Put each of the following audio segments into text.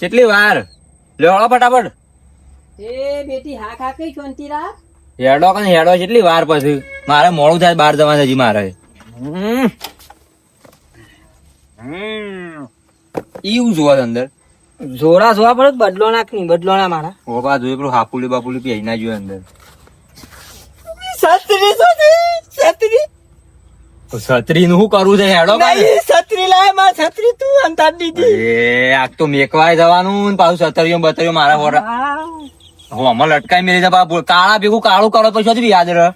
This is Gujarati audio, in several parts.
કેટલી વાર લેવડો ફટાફટ એ બેટી હા ખા કઈ શાંતિ રાખ. હેડો કે હેડો કેટલી વાર પછી મારે મોડું થાય બહાર જવા હજી મારે એવું જોવા અંદર જોરા જોવા પડે બદલો નાખ ની બદલો ના મારા ઓબા જોઈ પેલું હાપુલી બાપુલી પી ના જોયે અંદર છત્રી છત્રી છત્રી નું શું કરવું છે હેડો નહીં છત્રી લાય માં છત્રી તું અંતાર દીધી. એ આ તો મેકવાય જવાનું ને પાછું છતરીઓ બતરીઓ મારા ફોટા હું આમાં લટકાઈ મેલી જા બાપુ કાળા ભેગું કાળું કરો પછી હજુ યાદ રહે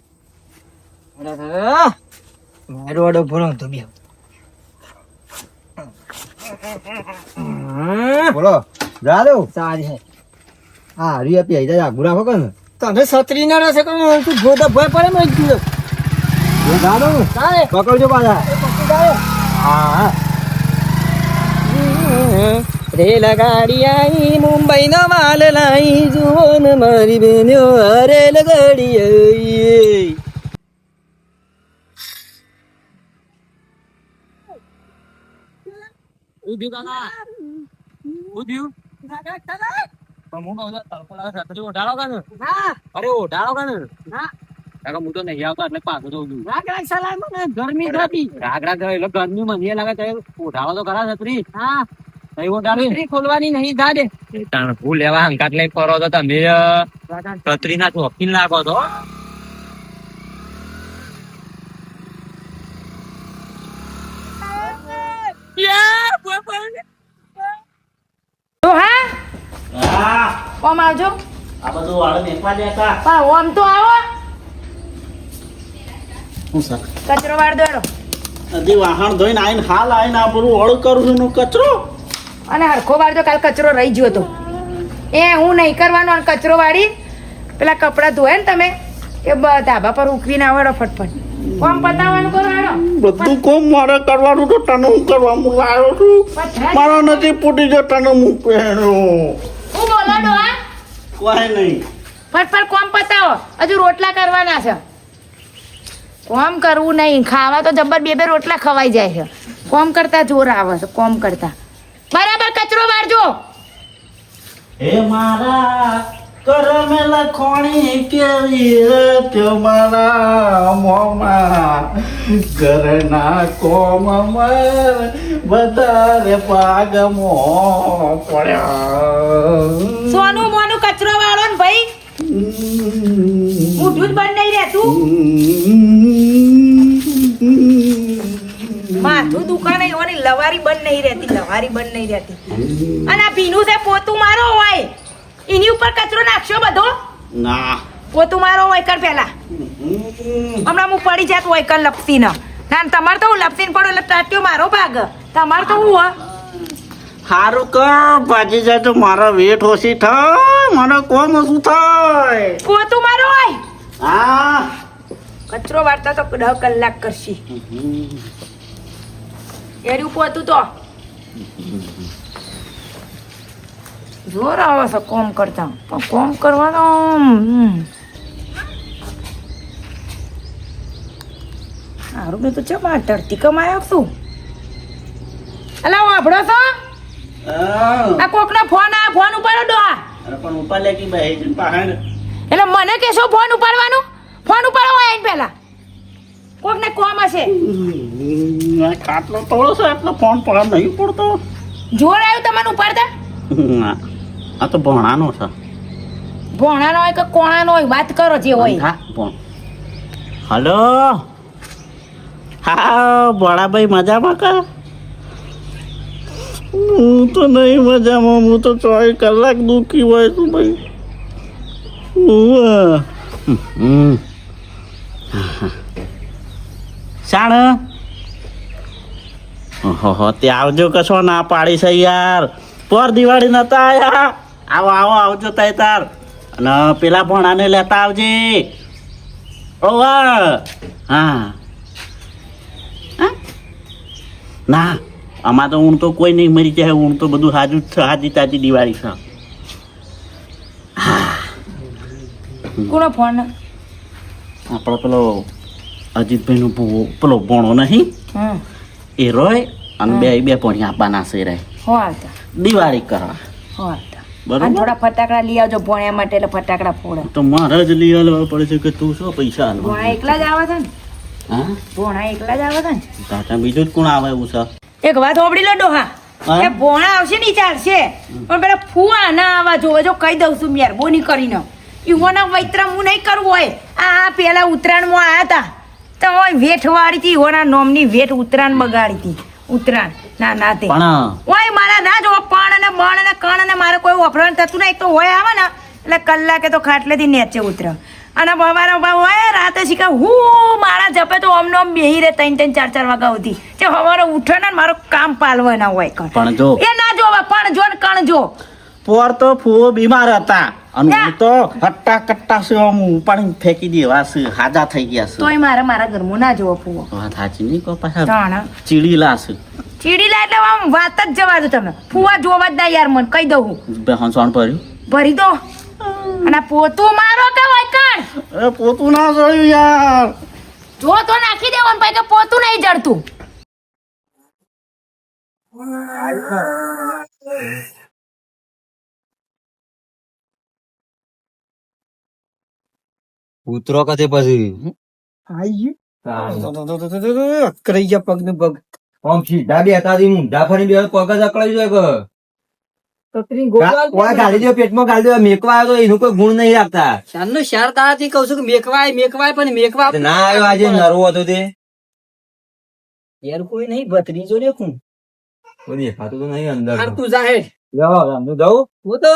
મારો ઓડો ભણો તો બે બોલો જા દો સારી હે હા હરી આપી આઈ જા આગુ રાખો કે ને તને છત્રી ના રહેશે કે તું ગોદા ભય પડે મેં કીધું એ જા દો સારે પકડજો પાછા હા રેલ ગાડી આઈ મુંબઈ નો માલ લાઈ જુઓ ને મારી બેન્યો રેલ ગાડી આઈ અરે ઓઢાડો કે હું તો નહીં આવતો એટલે પાછો જઉં છું ગરમી થતી રાગ રાગ એટલે ગરમી મને લાગે તો ઓઢાડો તો ખરા છત્રી હા નહીં ઓઢાડે છત્રી ખોલવાની નહીં દાદે હું લેવા હંકાત લઈ ફરો તો તમે છત્રી ના ચોકીન લાગો છો ઓમ આવજો આ બધું વાળે મેકવા દેતા પણ ઓમ તો આવો હું સર કચરો વાળ દોડો હજી વાહણ ધોઈને આઈને હાલ આઈને આ બધું ઓળું કરું છું નું કચરો અને હરખો વાળ તો કાલ કચરો રહી ગયો હતો એ હું નહીં કરવાનો અને કચરો વાળી પેલા કપડાં ધોય ને તમે એ ધાબા પર ઉકળીને આવડો ફટફટ કોમ પતાવવાનું કરો હેડો બધું કોમ મારે કરવાનું તો તને હું કરવા હું લાવ્યો છું મારો નથી પૂટી જો તને હું પહેર્યો હું બોલો ડોહા કોઈ નહીં ફટફટ કોમ પતાવો હજુ રોટલા કરવાના છે કોમ કરવું નહીં ખાવા તો જબ્બર બે રોટલા ખવાઈ જાય છે કોમ કરતા જોર આવે છે કોમ કરતા બરાબર કચરો વાળજો હે મારા કરમે લખોણી કેવી તે મારા મોમાં ઘરના કોમમાં વધારે પાગમો પડ્યા સોનું મોનું કચરો વાળો ને ભાઈ મોઢું જ બંધ નહીં રહેતું માથું દુકાને એવાની લવારી બંધ નહીં રહેતી લવારી બંધ નહીં રહેતી અને આ ભીનું છે પોતું મારો હોય એની ઉપર કચરો નાખશો બધો ના પોતું મારો હોય કર પેલા હમણાં હું પડી જાત હોય કર લપસી ના તમારે તો હું લપસીને પડો એટલે ટાટ્યો મારો ભાગ તમારે તો હું હારું કર ભાજી જાય તો મારા વેટ ઓછી થાય મને કોમ ઓછું થાય પોતું મારો હોય હા કચરો વાળતા તો 10 કલાક કરશી એર્યું પોતું તો જોર આવે છે કોમ કરતા પણ કોમ કરવાનો સારું મેં તો ચમા ટરતી કમાયો છું અલા વાપડો છો આ કોકનો ફોન આ ફોન ઉપાડો ડોહા અરે પણ ઉપર લે કે ભાઈ પહાડ એટલે મને કેશો ફોન ઉપાડવાનું ફોન ઉપાડો હોય આઈને પહેલા કોકને કોમ હશે કાટલો તોડો છે એટલે ફોન પડા નહીં પડતો જોર આવ્યું તમને ઉપાડતા આ તો ભણાનો છે ભોણાનો હોય કે કોણાનો હોય વાત કરો જે હોય હા ભણ હલો હા ભણાભાઈ મજામાં કા હું તો નહીં મજામાં હું તો 24 કલાક દુઃખી હોય છું ભાઈ શાણ ઓહો તે આવજો કશો ના પાડી છે યાર પર દિવાળી નતા આયા આવો આવો આવજો તય તાર અને પેલા ભણાને લેતા આવજે ઓવા હા ના આમાં તો ઊણ તો કોઈ નહીં મરી જાય ઊણ તો બધું હાજુ જ છે હાજી તાજી દિવાળી છે કોનો ફોન આપણો પેલો અજીતભાઈનો પેલો ભણો નહીં એ રોય અને બે ભણી આપવાના છે રે હો આવતા દિવાળી કરવા બરોબર. અને થોડા ફટાકડા લઈ આવજો ભોણ્યા માટે, એટલે ફટાકડા ફોડો. તો મારે જ લઈ આવવા પડે છે કે તું શું પૈસા આલવા? ભોણા એકલા જ આવે છે ને, હા ભોણા એકલા જ આવે છે ને. તાતા બીજું જ કોણ આવે એવું છે? એક વાત હોબડી લો ડોહા, હા? એ ભોણા આવશે ને ઈ ચાલશે, પણ પેલા ફુવા ના આવા જોવે. જો કહી દઉં છું મહેરબાની કરીને, ઈવોના વૈતરા હું નહીં કરવું હોય. આ પેલા ઉત્તરાયણમાં આયા હતા તો ઓય વેઠ વાળી હતી, ઈવોના નોમની વેઠ ઉત્તરાયણ બગાડી હતી. ઉત્તરાયણ ના તે પણ ઓય મારા ના જો પણ અને બણ અને કણ અને મારે કોઈ વપરાણ થતું નહીં. એક તો હોય આવે ને એટલે કલાકે તો ખાટલેથી નેચે ઉતરે, અને બવારો હોય રાતે શીખે હું મારા જપે તો અમને આમ બેહી રે 3-4 વાગ્યા સુધી. તે સવારે ઉઠે ને મારું કામ પાલવાના હોય કણ. પણ જો એ ના જોવા પણ જો ને કણ જો. પોર તો ફૂવો બીમાર હતા અને હું તો હટ્ટા કટ્ટા છે આમ ઉપાડીને ફેંકી દેવા છે, હાજા થઈ ગયા છે. તોય મારા ઘરમાં ના જોવો ફૂવો. વાત સાચી નહીં કહો, પાછા જાણે ચીડીલા છે. ચીડીલા એટલે આમ વાત જ જવા દો તમે. ફૂવા જોવા જ ના યાર, મને કહી દઉં હું. હંસવાણ ભર્યું ભરી દો. અને પોતું મારો કે હોય કણ એ પોતું ના જોયું યાર. જો તો નાખી દેવાનું ભાઈ, કે પોતું નહીં જડતું. ઉતરો કતે પછી અકરાઈ ગયા પગ ને પગ. આમ સીધા બેઠા થી ઊંધા ફરી બે પગ જ અકળાઈ જાય કે તકરી ગોળવાલ ઓય ગાડી દો, પેટમાં ગાડી દો. મેકવા આવ્યો તો એનું કોઈ ગુણ નહીં રાખતા. શાનનો શાર તારાથી કહું છું કે મેકવાય પણ મેકવા ના આવ્યો આજે નરવો હતો તે યાર કોઈ નહીં, ભત્રીજો દેખું. કોઈ દેખાતું તો નહીં અંદર. હાર તું જાહેર જાઓ, રામનું જાઉં. હું તો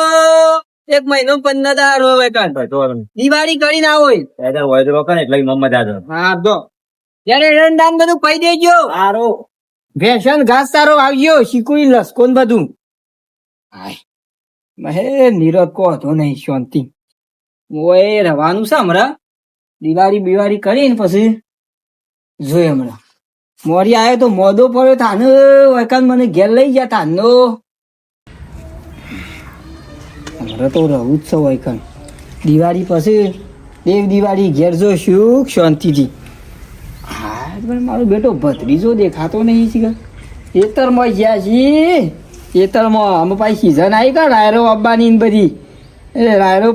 1 મહિનો 15 દાર હોય કાન ભાઈ તો વાંધો નહીં. દિવાળી કરી ના હોય. એટલે હોય તો રોકાય ને એટલે એમાં મજા આવે. હા તો ત્યારે એરંડાન બધું પઈ દેજો. સારું. ભેંસન ઘાસ સારો આવ્યો, શીકુઈ લસકોન બધું. હાય મહે નીરજ કો હતો નહીં, શાંતિ. ઓય રવાનું છે હમણાં, દિવાળી કરીને પછી જોઈ હમણાં. મોરી આવ્યો તો મોદો પડ્યો થાનો વૈકાન મને ઘેર લઈ ગયા થાનો. હમણાં તો રહું જ છે વૈકાન. દિવાળી પછી દેવ દિવાળી ઘેર જો સુખ શાંતિથી. હા પણ મારો બેટો ભત્રીજો દેખાતો નહીં છે. ખેતરમાં ગયા છીએ, ખેતરમાં અમે પાછી સિઝન આવી કા રાયરો વાવવાની ને બધી. એ રાયરો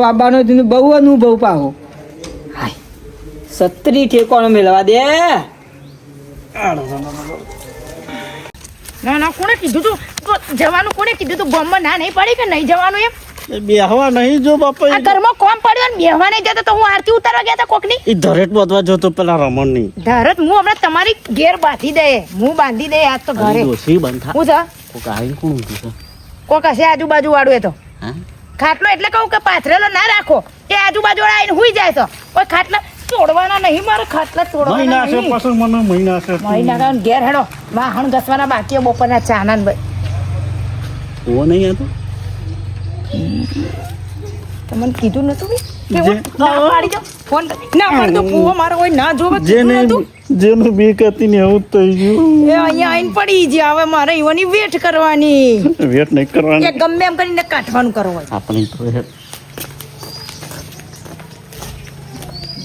વાવવાનો બહુ અનુભવ પાહો. હાય 36 ઠેકોણો મેળવા દે. ના કોણે કીધું તું જવાનું? કોણે કીધું તું? ગામમાં ના નહીં પડી કે નહીં જવાનું એમ? એ બેહવા નહીં જો બાપા. આ ઘરમાં કોમ પડ્યો ને બેહવા નહીં જતો તો હું આરતી ઉતારવા ગયા હતા કોકની. એ ધરેટ બધવા જોતો પેલા રમણ ની ધરત હું હમણાં તમારી ઘેર બાંધી દે, હું બાંધી દે આજ તો ઘરે. ડોસી બંધા હું છે કોક આવીને કોણ ઊંધું છે? કોક હશે આજુબાજુ વાળું. એ તો હા ખાટલો એટલે કહું કે પાથરેલો ના રાખો, એ આજુબાજુ વાળા આવીને હુઈ જાય. તો કોઈ ખાટલા તોડવાના નહીં, મારે ખાટલા તોડવાના મહિના છે નહીં. પાછળ મને મહિના છે. મહિના ઘેર હેડો, વાહણ ઘસવાના બાકી બપોરના ચાના ને ભાઈ. ઓ નહીં હતો તમને કીધું નતું કે જે- ના પાડી દો ફોન ના પાડી દો. પૂવો મારો હોય ના જોવે જેને કીધું નતું. જેનું બીક હતી ને એવું જ થઈ ગયું. એ અહીંયા આવીને પડી ગયા. હવે મારે ઈવાની વેઠ કરવાની, વેટ નહીં એ કરવાની ગમે એમ કરીને કાઢવાનું કરવું હોય. આપણે તો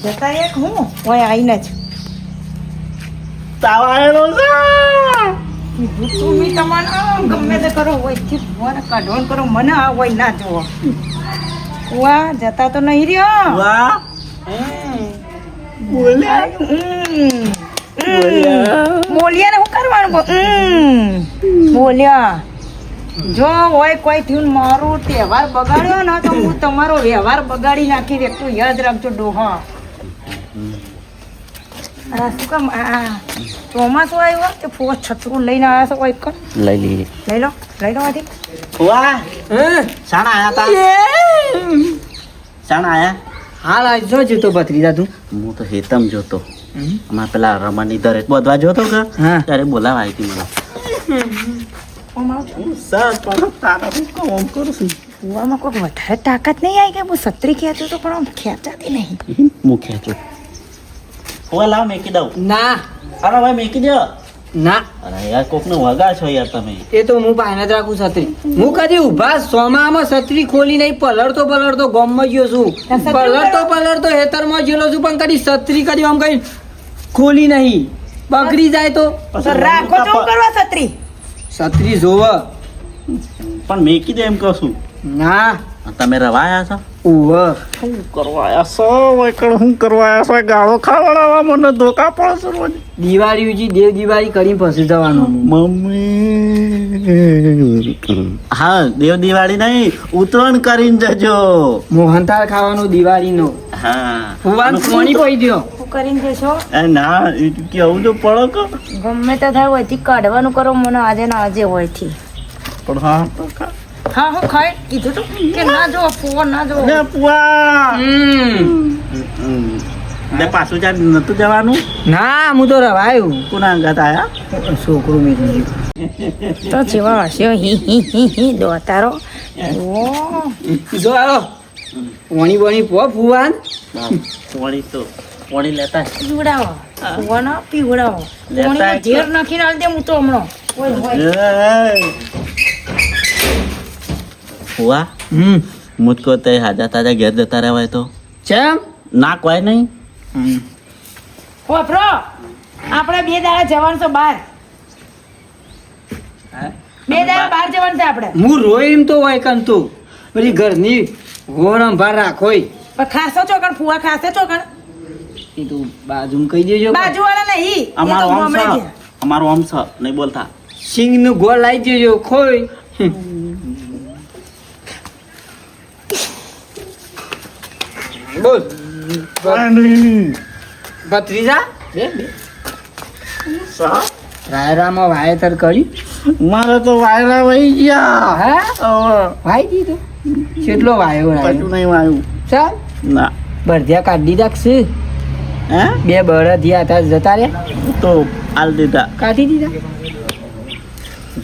જતા એક હું હોય આવીને જ તાવ આવેલો છે. તમે તમારે ગમે તે કરો હોય થી ફોન કાઢવાનું કરો, મને આ હોય ના જોવો. વાહ જતા તો નહીં રહ્યો. વાહ બોલ્યા બોલ્યા ને શું કરવાનું? બોલ્યા જો હોય કોઈ થયું મારું તહેવાર બગાડ્યો ને તો હું તમારો વ્યવહાર બગાડી નાખી. એટલું યાદ રાખજો ડોહા. આ શું કામ આ ચોમાસું આવ્યો તે ફોસ છત્રું લઈને આવ્યા છો? કોઈ કર લઈ લઈએ. લઈ લો આથી. વાહ શાણા આયા તા શાણા આયા. હાલ આજ જો જતો ભત્રીજા તું. હું તો હેતમ જોતો, અમાર પેલા રમણની દરેક બધવા જોતો કે હા. ત્યારે બોલાવા આવી હતી મને. સર પણ તારા હું કામ કરું છું. કુવામાં કોઈ વધારે તાકાત નહીં આવી કે હું સત્રી ખેંચું તો પણ આમ ખેંચાતી નહીં. હું ખેંચું. હવે લાવ મેકી દઉં. ના અરે ભાઈ મેકી દો. ના અરે યાર કોકને વગા છો યાર તમે. એ તો હું પાયને જ રાખું છત્રી. હું કદી ઉભા સોમામાં છત્રી ખોલી નહીં, પલળતો ગોમમાં ગયો છું. પલળતો હેતરમાં ગયેલો છું, પણ કદી છત્રી કદી આમ કઈ ખોલી નહીં. બગડી જાય તો તો રાખો તો હું કરવા છત્રી? છત્રી જોવ પણ મેકી દે એમ કહું છું. ના તમે રવાયા છો? ઉવ શું કરવાયા છો વૈકણ? શું કરવાયા છો? ગાળો ખાવડાવવા મને ધોકા પડશે રોજ. દિવાળી ઉજી દેવ દિવાળી કરીને પછી જવાનું મમ્મી હા દેવ દિવાળી નહીં ઉત્તરાયણ કરીને જજો. મોહનથાળ ખાવાનું દિવાળીનો હા ફુવાનું પાણી પી દ્યો શું કરીને જશો? એ ના એ કેવું તો પડો કે ગમે તે થાય હોયથી કાઢવાનું કરો મને આજે ને આજે હોયથી. પણ હા તો ખા. હા હું ખાઈ કીધું તું કે ના જો ફુવા ના જો. લે પુઆ લે પાછું જ્યાં નતું જવાનું ના હું તો રવાયું કોના અંગાત આયા? છોકરું મેળવી તો જેવા હશે હી હી હી હી દોતારો ઓ જો હાલો પાણી પાણી પો ફુવાન પોણી તો પોણી લેતા પીવડાવો ફુવાનો પીવડાવો લેતા પાણીમાં ઝેર નાખીને આલ દે હું તો હમણાં ઓય ઓય પુઆ મુજકો તે હાજા તાજા ઘેર જતા રહેવાય તો ચમ ના કોઈ નહીં. વાપરો આપણે 2 દાડા જવાનું છે બહાર 2 દાડા બહાર જવાનું છે આપણે હું રોય એમ તો હોય કન તું બધી ઘરની હોરમ ભાર રાખોય પણ ખાસો ચોકણ ફુવા ખાસે ચોકણ એ તું બાજુમાં કહી દેજો બાજુવાળા નહીં એ તો અમારો આમ ગામડે છે ગયા. અમારો આમ છે નહીં બોલતા. સિંગ નું ગોળ લાવી દેજો ખોય બોલ ભત્રીજા બે બે રાયરામાં વાયતર કરી મારે તો વાયરા વહી ગયા. હા વાઈ દીધું કેટલો વાયો કશું રાયો નહીં વાયું ચાલ ના. બળદિયા કાઢી રાખશે હે 2 બળદિયા હતા જતા રહ્યા તો આલ દીધા. કાઢી દીધા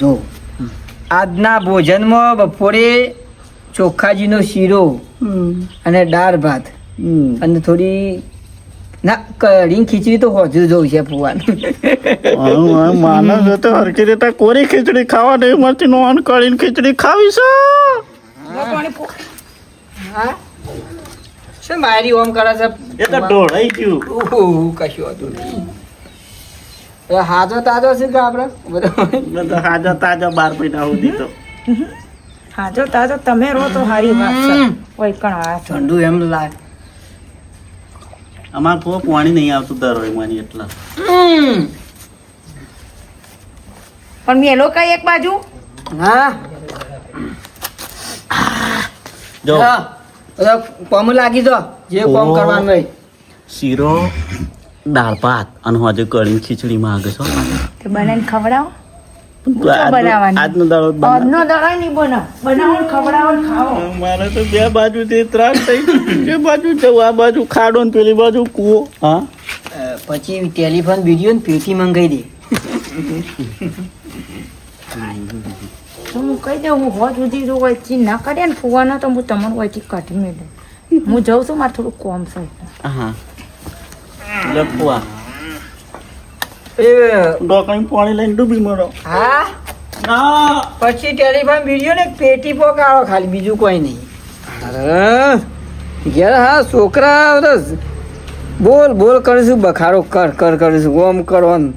જો આજના ભોજનમાં બપોરે ચોખાજીનો શીરો અને દાળ ભાત અને થોડી ના કઢી ખીચડી તો હોજુ જોઉં છે ફુવાન માણસ હતો હરકી રીતે કોરી ખીચડી ખાવા નહીં મળતી નોન કરીને ખીચડી ખાવી છે. હા શું મારી ઓમ કરે છે એ તો ઢોળાઈ ગયું. ઓહો, કશું હતું નહીં એ હાજો તાજો છે કે આપણે બધો બધા હાજા તાજા 12 મહિના સુધી તો હા જો તાજો તમે રહો તો હારી વાત છે ઓય કણ આ ઠંડુ એમ લાગે અમાર તો પાણી નહીં આવતું દરોય માની એટલા. પણ મેલો કઈ એક બાજુ હા જો બધા કોમ લાગી જો જે કોમ ઓહો. કરવાનું હોય શીરો દાળ ભાત અને હજુ કઢી ખીચડી માંગે છો. તે બનાવીને ખવડાવો આજનો બનાવવાની દાડો જ બનાવ. આજનો દળાય નહીં બનાવો ને ખવડાવો ને ખાઓ મારે તો 2 બાજુથી ત્રાસ થઈ જે બાજુ જવું આ બાજુ ખાડો ને પેલી બાજુ કૂવો. હા પછી ટેલિફોન વિડીયો ને પેટી મંગાઈ દે તો હું કહી દઉં હું હોજ સુધી જો વચ્ચે ના કાઢે ને ફુવાનો તો હું તમારું વચ્ચે કાઢી મેળવું હું જઉં છું મારે થોડું કોમ છે હા લપવા એ ડોકણી પાણી લઈને ડૂબી મરો. હા ના પછી ટેલિફોન વિડીયો ને પેટી પોકાળો ખાલી બીજું કોઈ નહીં અરે ઘેર હા છોકરા બધા બોલ બોલ કરીશું બખારો કર કર કરીશું ઓમ કરો ને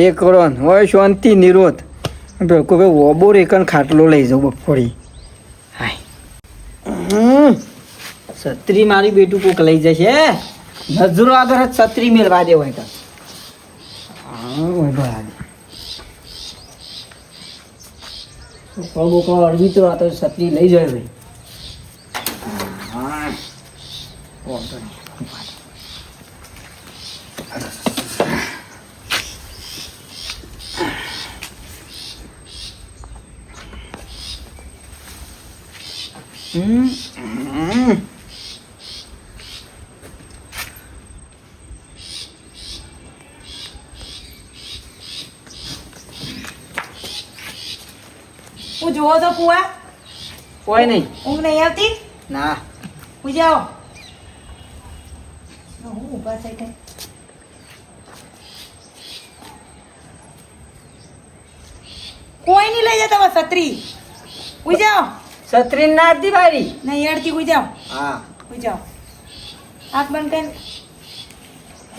એ કરો ને હોય શાંતિ નિરોધ કોઈ ઓબો રેકન ખાટલો લઈ જાઉં બપોરી હાય છત્રી મારી બેટું કોક લઈ જશે નજરો આગળ જ છત્રી મેળવા દે હોય તો બરાબર અડવી તો આ તો છત્રી લઈ જાય ભાઈ હું જોવો તો કુવા કોઈ નહીં ઊંઘ નહીં આવતી ના હું જાઓ હું ઊભા થઈ ગઈ કોઈ નહીં લઈ જતા છત્રી હું જાઓ છત્રી ના હતી મારી નહીં અડતી હું જાઓ હા હું જાઓ આંખ બંધ કરીને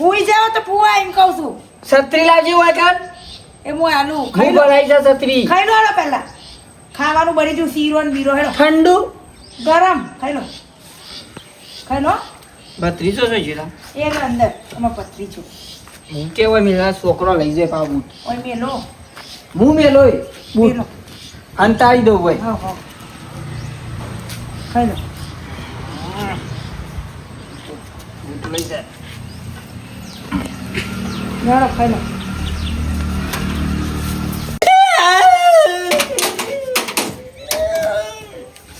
હુઈ જાઓ તો ફુવા એમ કહું છું છત્રી લાવજી હોય કાન એ હું આનું હું બોલાઈ જા છત્રી ખાઈ લો પહેલા ખાવાનું બની ગયું શીરો ને બીરો હેડો ઠંડુ ગરમ ખાઈ લો ભત્રીજો છે જીરા એક અંદર એમાં પતરી છું હું કેવો મેલા છોકરો લઈ જાય પા બૂટ ઓય મેલો હું મેલોય બૂટ મેલો અંતાડી દઉં ભાઈ હા હા ખાઈ લો બૂટ લઈ જાય હેડો ખાઈ લો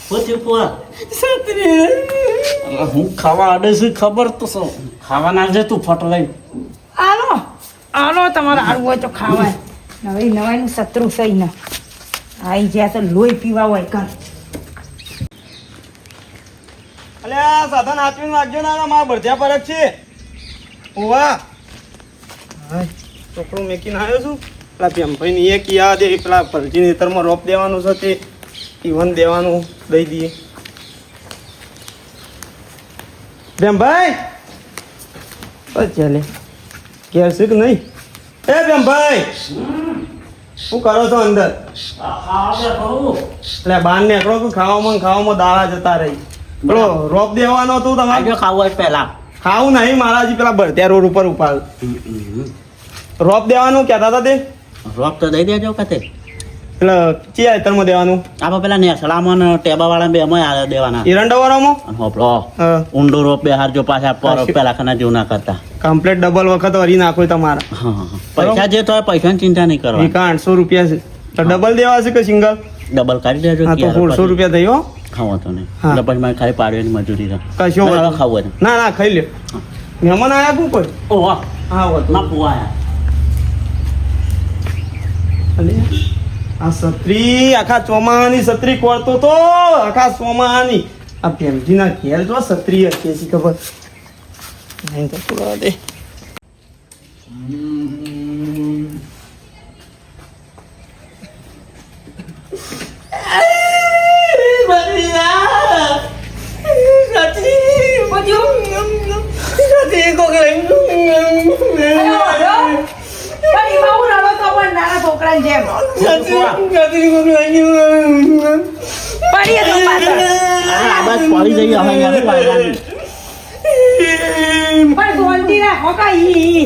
પૂછ્યું પુઆ હું ખાવા આડે છે ખબર તો શું ખાવા ના છે તું ફટ લઈ આલો આલો તમારે આવું હોય તો ખાવાય નવી નવાઈનું શત્રુ સહી ને આઈ જ્યાં તો લોહી પીવા હોય કાં અલ્યા સાધન હાથવીને વાગજો ના મારા બળધ્યા પરક છે ઓવા હાય છોકરો મેકીને આવ્યો છું પેલા ભેમભાઈ એક યાદ એ પેલા ભરજી નેતરમાં રોપ દેવાનું છે તે ઈવન દેવાનું દઈ દઈએ ભેમભાઈ ચાલે ઘેર છે કે નહીં એ ભેમભાઈ શું કરો છો અંદર એટલે બહાર નીકળો કે ખાવામાં દાળા જતા રહી પેલો રોપ દેવાનો હતું તમારે આગળ ખાવું હોય પહેલા ખાવું નહીં મારાજી પેલા ભરત્યા રોડ ઉપર ઉપાડ રોપ દેવાનું કહેતા હતા તે રોપ તો દઈ દેજો કતે એટલે ચિયા હેતરમાં દેવાનું આપણે પેલા નેસડામાં ને ટેબા વાળા બે એમાં દેવાના એરંડાવાળામાં હોપલો ઊંડો રોપ બે હારજો પાછા પર પેલા ખાના જેવું ના કરતા કમ્પ્લેટ ડબલ વખત વરી નાખો તમારે હા, હા. પૈસા જે તો હોય, પૈસાની ચિંતા નહીં કરવા વીકા 800 રૂપિયા છે તો ડબલ દેવા છે કે સિંગલ ડબલ કાઢી દેજો હા તો ક્યારે 1600 પછી. રૂપિયા થયો ખાવો તો નહીં હા. એટલે પછી મારે ખાલી પાડવાની મજૂરી છે કશો બરાબર, વાંધો ખાવું હોય તો. ના ના ખાઈ લ્યો મહેમાન આયા કું કોઈ ઓહો હા હોત માં પુઆ આયા. આ છત્રી આખા ચોમાહાની છત્રી કોરતો તો આખા ચોમાહાની આ ભેમજીના ઘેર જો છત્રી હતી છે ખબર નહીં તો પૂરા દે પણ એમાં હું રડો તો પણ નાના છોકરાની જેમ પડીએ તો પાછળ અરે આ બસ પડી જઈએ હવે નથી પાડવાની. પણ શાંતિ રાખો કા ઈ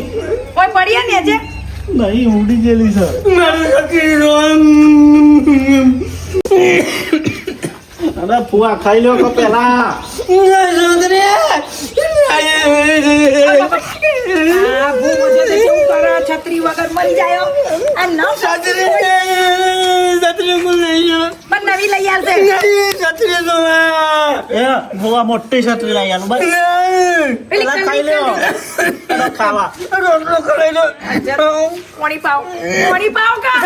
કોઈ પડીએ ને જે નહીં ઉડી ગયેલી છે અરે ફુવા ખાઈ લો તો પેલા આ ભૂ મજો તો કેવું કરે છત્રી વગર મરી જાય આ ન પણ નવી લઈ આવશે એ ફુવા મોટી છત્રી લઈ આલું બસ પેલા ખાઈ લ્યો પેલા ખાવા પાણી પાવ કા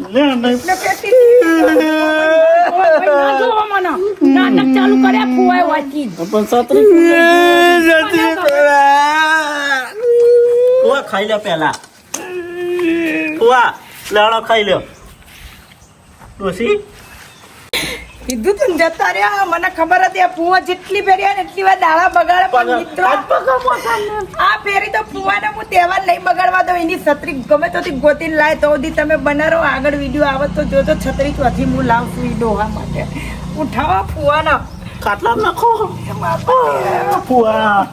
લે, નહીં. નાટક ચાલુ કર્યા ફુવાય વાંચી પણ છત્રી ફુવા ખાઈ લો પેલા ફુવા લેવડો ખાઈ લ્યો ડોસી કીધું તું ને જતા રહ્યા મને ખબર હતી આ ફુવા જેટલી ફેરી આવે ને એટલી વાર દાડા બગાડે પણ મિત્રો આ ફેરી તો ફુવાને હું તહેવાર નહીં બગાડવા દઉં એની છત્રી ગમે તો ગોતીને લાય તો સુધી તમે બનાવો આગળ વિડીયો આવે તો જોજો છત્રી ચોથી હું લાવશું એ ડોહા માટે ઉઠાવો ફુવાના ખાટલા નાખો ફુવા